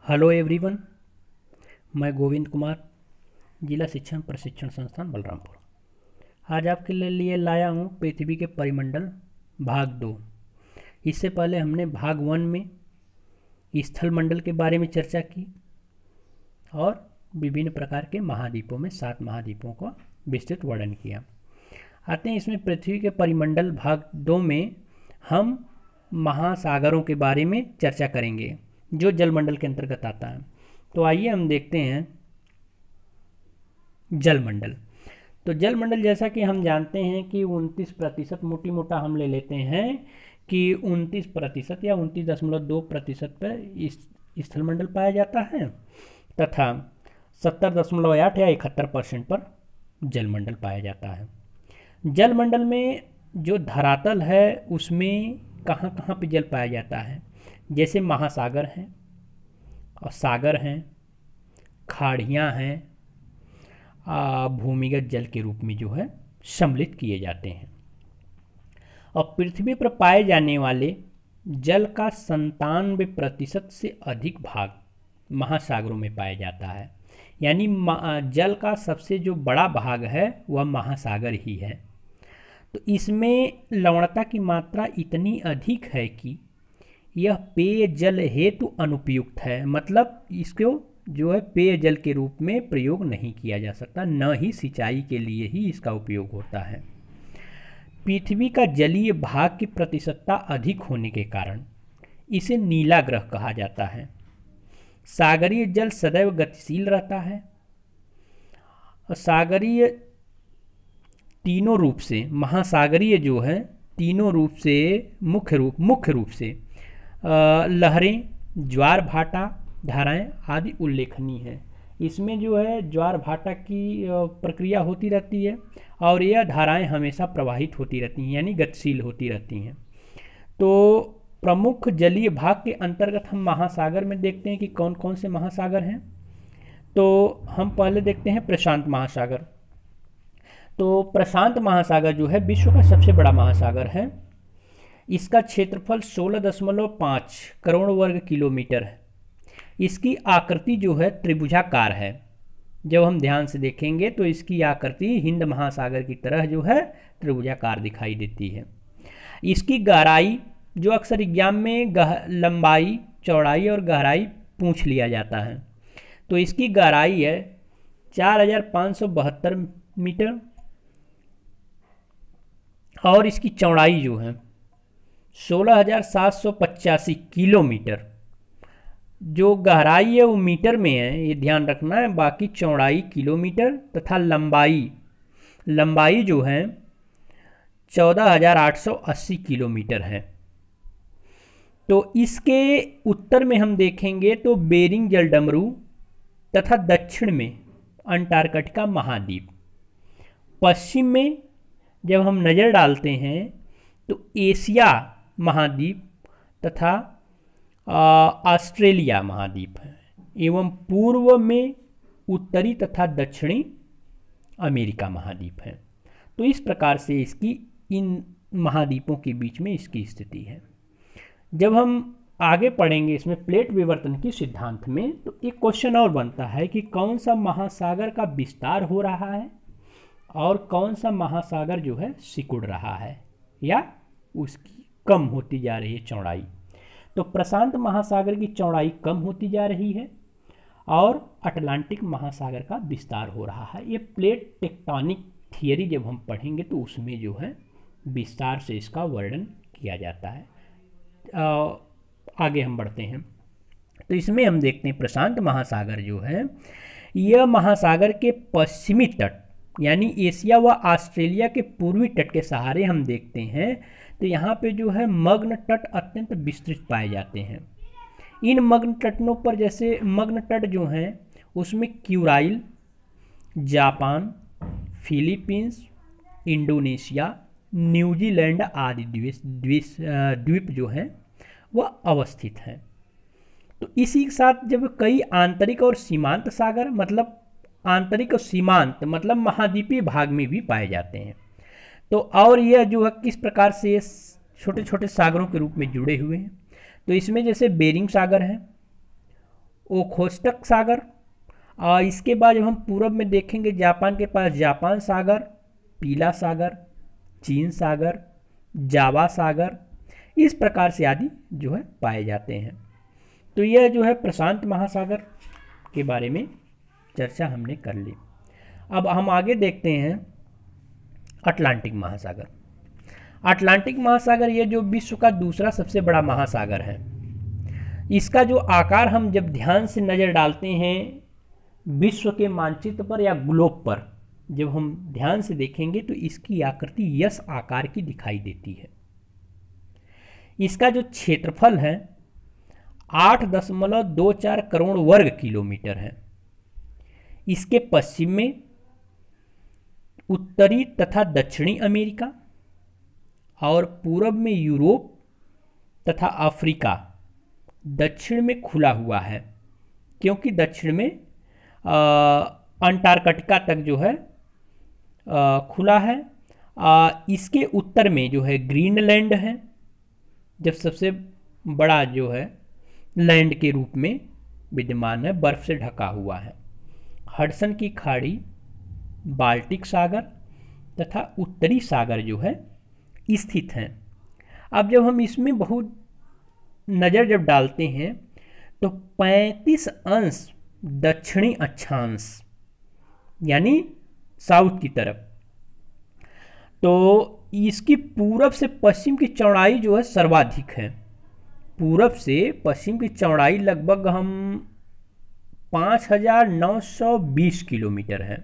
Hello everyone, मैं गोविंद कुमार, जिला शिक्षण प्रशिक्षण संस्थान बलरामपुर। आज आपके लिए लाया हूँ पृथ्वी के परिमंडल भाग 2। इससे पहले हमने भाग 1 में स्थल मंडल के बारे में चर्चा की और विभिन्न प्रकार के महाद्वीपों में 7 महाद्वीपों का विस्तृत वर्णन किया। आते हैं इसमें पृथ्वी के परिमंडल भाग 2 में हम महासागरों के बारे में चर्चा करेंगे जो जलमंडल के अंतर्गत आता है। तो आइए हम देखते हैं जलमंडल। तो जलमंडल जैसा कि हम जानते हैं कि 29% मोटी मोटा हम ले लेते हैं कि 29% या 29.2% पर स्थलमंडल पाया जाता है तथा 70.8 या 71% पर जलमंडल पाया जाता है। जलमंडल में जो धरातल है उसमें कहाँ कहाँ पे जल पाया जाता है, जैसे महासागर हैं और सागर हैं, खाड़ियाँ हैं, भूमिगत जल के रूप में जो है सम्मिलित किए जाते हैं। और पृथ्वी पर पाए जाने वाले जल का 97% से अधिक भाग महासागरों में पाया जाता है। यानी जल का सबसे जो बड़ा भाग है वह महासागर ही है। तो इसमें लवणता की मात्रा इतनी अधिक है कि यह पेयजल हेतु अनुपयुक्त है, मतलब इसको जो है पेयजल के रूप में प्रयोग नहीं किया जा सकता, न ही सिंचाई के लिए ही इसका उपयोग होता है। पृथ्वी का जलीय भाग की प्रतिशतता अधिक होने के कारण इसे नीला ग्रह कहा जाता है। सागरीय जल सदैव गतिशील रहता है और सागरीय तीनों रूप से, महासागरीय जो है तीनों रूप से मुख्य रूप से लहरें, ज्वार भाटा, धाराएं आदि उल्लेखनीय हैं। इसमें जो है ज्वार भाटा की प्रक्रिया होती रहती है और यह धाराएं हमेशा प्रवाहित होती रहती हैं, यानी गतिशील होती रहती हैं। तो प्रमुख जलीय भाग के अंतर्गत हम महासागर में देखते हैं कि कौन कौन से महासागर हैं। तो हम पहले देखते हैं प्रशांत महासागर। तो प्रशांत महासागर जो है विश्व का सबसे बड़ा महासागर है। इसका क्षेत्रफल 16.5 करोड़ वर्ग किलोमीटर है। इसकी आकृति जो है त्रिभुजाकार है। जब हम ध्यान से देखेंगे तो इसकी आकृति हिंद महासागर की तरह जो है त्रिभुजाकार दिखाई देती है। इसकी गहराई जो अक्सर एग्जाम में लंबाई, चौड़ाई और गहराई पूछ लिया जाता है, तो इसकी गहराई है 4572 मीटर और इसकी चौड़ाई जो है 16,785 किलोमीटर। जो गहराई है वो मीटर में है, ये ध्यान रखना है। बाकी चौड़ाई किलोमीटर तथा लंबाई जो है 14,880 किलोमीटर है। तो इसके उत्तर में हम देखेंगे तो बेरिंग जलडमरू तथा दक्षिण में अंटार्कटिका महाद्वीप। पश्चिम में जब हम नज़र डालते हैं तो एशिया महाद्वीप तथा ऑस्ट्रेलिया महाद्वीप है, एवं पूर्व में उत्तरी तथा दक्षिणी अमेरिका महाद्वीप है। तो इस प्रकार से इसकी इन महाद्वीपों के बीच में इसकी स्थिति है। जब हम आगे पढ़ेंगे इसमें प्लेट विवर्तन के सिद्धांत में, तो एक क्वेश्चन और बनता है कि कौन सा महासागर का विस्तार हो रहा है और कौन सा महासागर जो है सिकुड़ रहा है या उसकी कम होती जा रही है चौड़ाई। तो प्रशांत महासागर की चौड़ाई कम होती जा रही है और अटलांटिक महासागर का विस्तार हो रहा है। ये प्लेट टेक्टोनिक थियरी जब हम पढ़ेंगे तो उसमें जो है विस्तार से इसका वर्णन किया जाता है। आगे हम बढ़ते हैं तो इसमें हम देखते हैं प्रशांत महासागर जो है यह महासागर के पश्चिमी तट यानी एशिया व ऑस्ट्रेलिया के पूर्वी तट के सहारे हम देखते हैं। तो यहाँ पे जो है मग्न तट अत्यंत विस्तृत पाए जाते हैं। इन मग्न तटों पर जैसे मग्न तट जो हैं उसमें Kuril, Japan, Philippines, Indonesia, New Zealand आदि द्वीप जो हैं वह अवस्थित हैं। तो इसी के साथ जब कई आंतरिक और सीमांत सागर, मतलब आंतरिक और सीमांत मतलब महाद्वीपीय भाग में भी पाए जाते हैं। तो और यह जो है किस प्रकार से छोटे छोटे सागरों के रूप में जुड़े हुए हैं। तो इसमें जैसे बेरिंग सागर है, ओखोस्टक सागर। और इसके बाद जब हम पूरब में देखेंगे जापान के पास जापान सागर, पीला सागर, चीन सागर, जावा सागर, इस प्रकार से आदि जो है पाए जाते हैं। तो यह जो है प्रशांत महासागर के बारे में चर्चा हमने कर ली। अब हम आगे देखते हैं अटलांटिक महासागर। अटलांटिक महासागर ये जो विश्व का दूसरा सबसे बड़ा महासागर है। इसका जो आकार हम जब ध्यान से नज़र डालते हैं विश्व के मानचित्र पर या ग्लोब पर, जब हम ध्यान से देखेंगे तो इसकी आकृति यस आकार की दिखाई देती है। इसका जो क्षेत्रफल है 8.24 करोड़ वर्ग किलोमीटर है। इसके पश्चिम में उत्तरी तथा दक्षिणी अमेरिका और पूरब में यूरोप तथा अफ्रीका, दक्षिण में खुला हुआ है क्योंकि दक्षिण में अंटार्कटिका तक जो है खुला है। इसके उत्तर में जो है ग्रीनलैंड है, जब सबसे बड़ा जो है लैंड के रूप में विद्यमान है, बर्फ से ढका हुआ है। हडसन की खाड़ी, बाल्टिक सागर तथा उत्तरी सागर जो है स्थित हैं। अब जब हम इसमें बहुत नज़र जब डालते हैं तो 35 अंश दक्षिणी अक्षांश यानी साउथ की तरफ, तो इसकी पूरब से पश्चिम की चौड़ाई जो है सर्वाधिक है। पूरब से पश्चिम की चौड़ाई लगभग हम 5920 किलोमीटर है।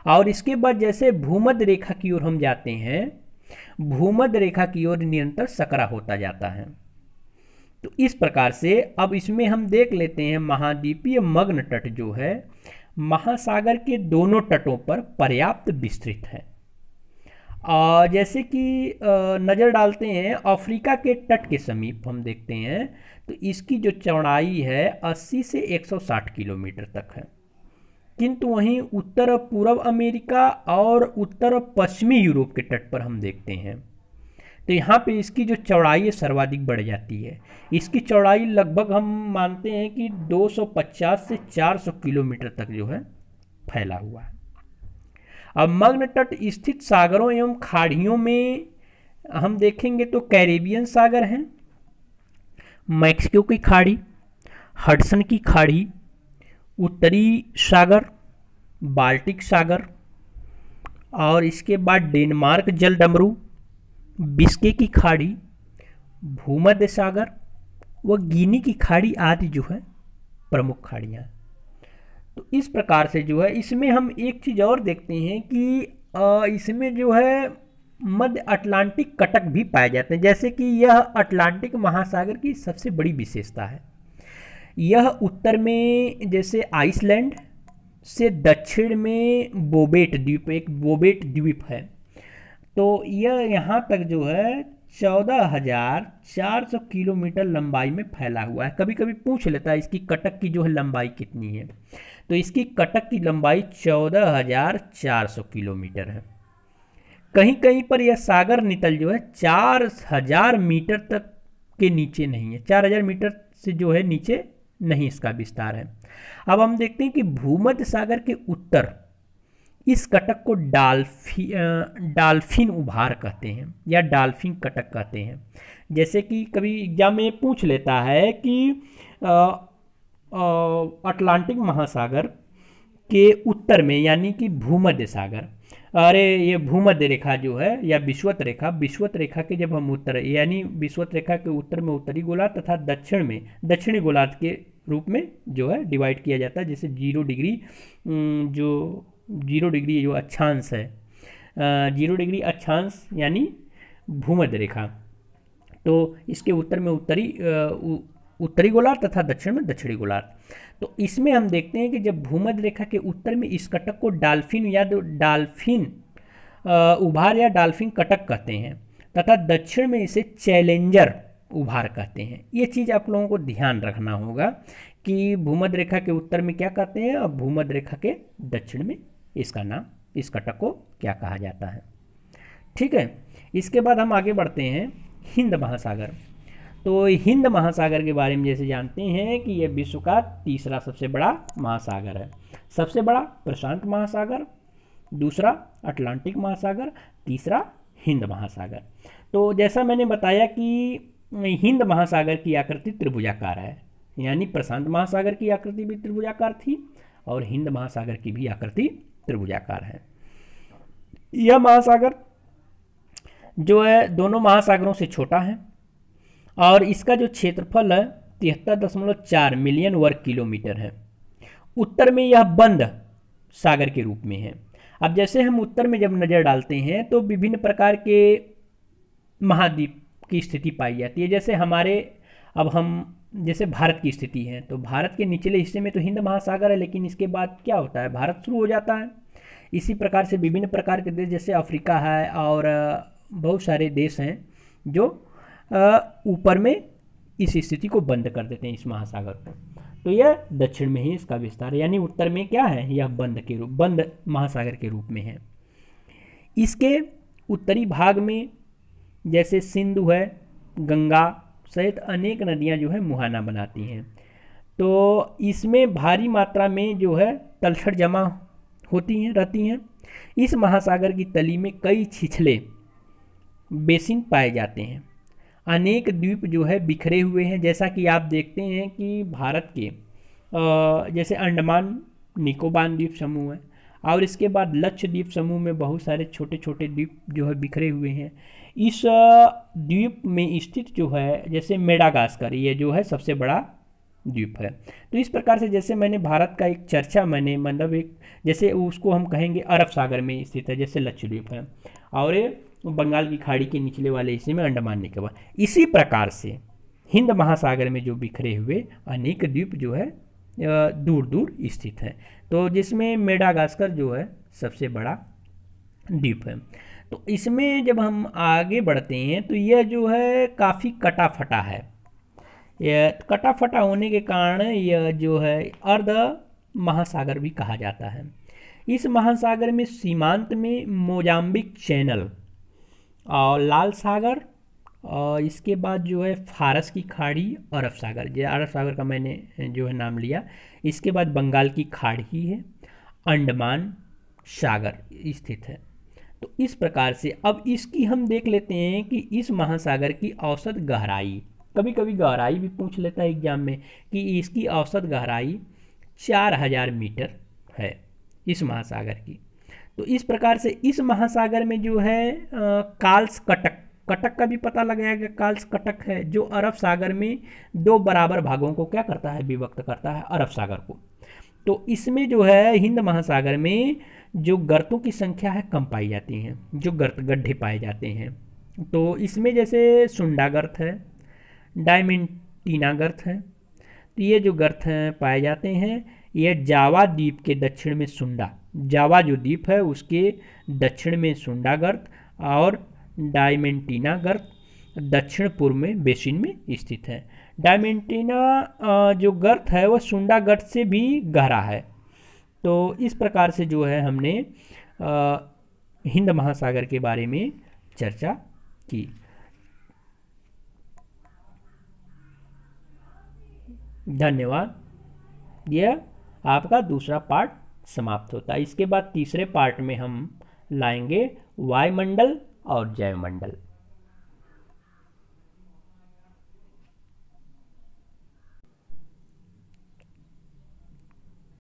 और इसके बाद जैसे भूमध्य रेखा की ओर हम जाते हैं, भूमध्य रेखा की ओर निरंतर सकरा होता जाता है। तो इस प्रकार से अब इसमें हम देख लेते हैं महाद्वीपीय मग्न तट जो है महासागर के दोनों तटों पर पर्याप्त विस्तृत है। जैसे कि नज़र डालते हैं अफ्रीका के तट के समीप हम देखते हैं तो इसकी जो चौड़ाई है 80 से 160 किलोमीटर तक है, किंतु वहीं उत्तर पूर्व अमेरिका और उत्तर पश्चिमी यूरोप के तट पर हम देखते हैं तो यहाँ पे इसकी जो चौड़ाई है सर्वाधिक बढ़ जाती है। इसकी चौड़ाई लगभग हम मानते हैं कि 250 से 400 किलोमीटर तक जो है फैला हुआ है। अब मग्न तट स्थित सागरों एवं खाड़ियों में हम देखेंगे तो कैरेबियन सागर हैं, मैक्सिको की खाड़ी, हडसन की खाड़ी, उत्तरी सागर, बाल्टिक सागर और इसके बाद डेनमार्क जलडमरू, बिस्के की खाड़ी, भूमध्य सागर व गिनी की खाड़ी आदि जो है प्रमुख खाड़ियाँ। तो इस प्रकार से जो है इसमें हम एक चीज़ और देखते हैं कि इसमें जो है मध्य अटलांटिक कटक भी पाए जाते हैं। जैसे कि यह अटलांटिक महासागर की सबसे बड़ी विशेषता है। यह उत्तर में जैसे आइसलैंड से दक्षिण में बोबेट द्वीप, एक बोबेट द्वीप है, तो यह यहाँ तक जो है 14,400 किलोमीटर लंबाई में फैला हुआ है। कभी कभी पूछ लेता है इसकी कटक की जो है लंबाई कितनी है, तो इसकी कटक की लंबाई 14,400 किलोमीटर है। कहीं कहीं पर यह सागर नितल जो है 4,000 मीटर तक के नीचे नहीं है, 4,000 मीटर से जो है नीचे नहीं इसका विस्तार है। अब हम देखते हैं कि भूमध्य सागर के उत्तर इस कटक को डाल्फिन उभार कहते हैं या डाल्फिन कटक कहते हैं। जैसे कि कभी एग्जाम में पूछ लेता है कि अटलांटिक महासागर के उत्तर में यानी कि भूमध्य सागर, अरे ये भूमध्य रेखा जो है या विषुवत रेखा के जब हम उत्तर यानी विषुवत रेखा के उत्तर में उत्तरी गोलार्ध तथा दक्षिण में दक्षिणी गोलार्ध के रूप में जो है डिवाइड किया जाता है। जैसे 0 डिग्री जो 0 डिग्री जो अक्षांश है, 0 डिग्री अक्षांश यानी भूमध्य रेखा, तो इसके उत्तर में उत्तरी गोलार्ध तथा दक्षिण में दक्षिणी गोलार्ध। तो इसमें हम देखते हैं कि जब भूमध्य रेखा के उत्तर में इस कटक को डाल्फिन या डाल्फिन उभार या डाल्फिन कटक कहते हैं तथा दक्षिण में इसे चैलेंजर उभार कहते हैं। ये चीज़ आप लोगों को ध्यान रखना होगा कि भूमध्य रेखा के उत्तर में क्या कहते हैं और भूमध्य रेखा के दक्षिण में इसका नाम, इस कटक को क्या कहा जाता है। ठीक है, इसके बाद हम आगे बढ़ते हैं हिंद महासागर। तो हिंद महासागर के बारे में जैसे जानते हैं कि यह विश्व का तीसरा सबसे बड़ा महासागर है। सबसे बड़ा प्रशांत महासागर, दूसरा अटलांटिक महासागर, तीसरा हिंद महासागर। तो जैसा मैंने बताया कि हिंद महासागर की आकृति त्रिभुजाकार है, यानी प्रशांत महासागर की आकृति भी त्रिभुजाकार थी और हिंद महासागर की भी आकृति त्रिभुजाकार है। यह महासागर जो है दोनों महासागरों से छोटा है और इसका जो क्षेत्रफल है 73.4 मिलियन वर्ग किलोमीटर है। उत्तर में यह बंद सागर के रूप में है। अब जैसे हम उत्तर में जब नज़र डालते हैं तो विभिन्न प्रकार के महाद्वीप की स्थिति पाई जाती है। जैसे जैसे भारत की स्थिति है, तो भारत के निचले हिस्से में तो हिंद महासागर है, लेकिन इसके बाद क्या होता है, भारत शुरू हो जाता है। इसी प्रकार से विभिन्न प्रकार के देश जैसे अफ्रीका है और बहुत सारे देश हैं जो ऊपर में इस स्थिति को बंद कर देते हैं, इस महासागर को। तो यह दक्षिण में ही इसका विस्तार है, यानी उत्तर में क्या है, यह बंद महासागर के रूप में है। इसके उत्तरी भाग में जैसे सिंधु है, गंगा सहित अनेक नदियां जो है मुहाना बनाती हैं। तो इसमें भारी मात्रा में जो है तलछट जमा रहती हैं। इस महासागर की तली में कई छिछले बेसिन पाए जाते हैं। अनेक द्वीप जो है बिखरे हुए हैं, जैसा कि आप देखते हैं कि भारत के जैसे अंडमान निकोबार द्वीप समूह है और इसके बाद लक्षद्वीप समूह में बहुत सारे छोटे छोटे द्वीप जो है बिखरे हुए हैं। इस द्वीप में स्थित जो है जैसे मेडागास्कर, ये जो है सबसे बड़ा द्वीप है। तो इस प्रकार से जैसे मैंने भारत का एक चर्चा मतलब एक जैसे उसको हम कहेंगे अरब सागर में स्थित है, जैसे लक्षद्वीप है और ये बंगाल की खाड़ी के निचले वाले हिस्से में अंडमान निकोबार। इसी प्रकार से हिंद महासागर में जो बिखरे हुए अनेक द्वीप जो है दूर दूर स्थित है, तो जिसमें मेडागास्कर जो है सबसे बड़ा द्वीप है। तो इसमें जब हम आगे बढ़ते हैं तो यह जो है काफ़ी कटा फटा है। यह कटा फटा होने के कारण यह जो है अर्ध महासागर भी कहा जाता है। इस महासागर में सीमांत में मोजाम्बिक चैनल और लाल सागर और इसके बाद जो है फारस की खाड़ी, अरब सागर का मैंने जो है नाम लिया। इसके बाद बंगाल की खाड़ी है, अंडमान सागर स्थित है। तो इस प्रकार से अब इसकी हम देख लेते हैं कि इस महासागर की औसत गहराई, कभी कभी गहराई भी पूछ लेता है एग्जाम में कि इसकी औसत गहराई 4000 मीटर है इस महासागर की। तो इस प्रकार से इस महासागर में जो है काल्स कटक का भी पता लगाया गया। काल्स कटक है जो अरब सागर में 2 बराबर भागों को क्या करता है, विभक्त करता है अरब सागर को। तो इसमें जो है हिंद महासागर में जो गर्तों की संख्या है कम पाई जाती हैं, जो गड्ढे पाए जाते हैं। तो इसमें जैसे सुंडा गर्त है, डायमेंटीना गर्त है। तो ये जो गर्त हैं पाए जाते हैं, यह जावा द्वीप के दक्षिण में जावा जो द्वीप है उसके दक्षिण में सुंडा गर्त और डायमेंटीना गर्त दक्षिण पूर्व में बेसिन में स्थित है। डायमेंटीना जो गर्त है वह सुंडा गर्त से भी गहरा है। तो इस प्रकार से जो है हमने हिंद महासागर के बारे में चर्चा की। धन्यवाद। यह आपका दूसरा पार्ट समाप्त होता है। इसके बाद तीसरे पार्ट में हम लाएंगे वायुमंडल और जैवमंडल।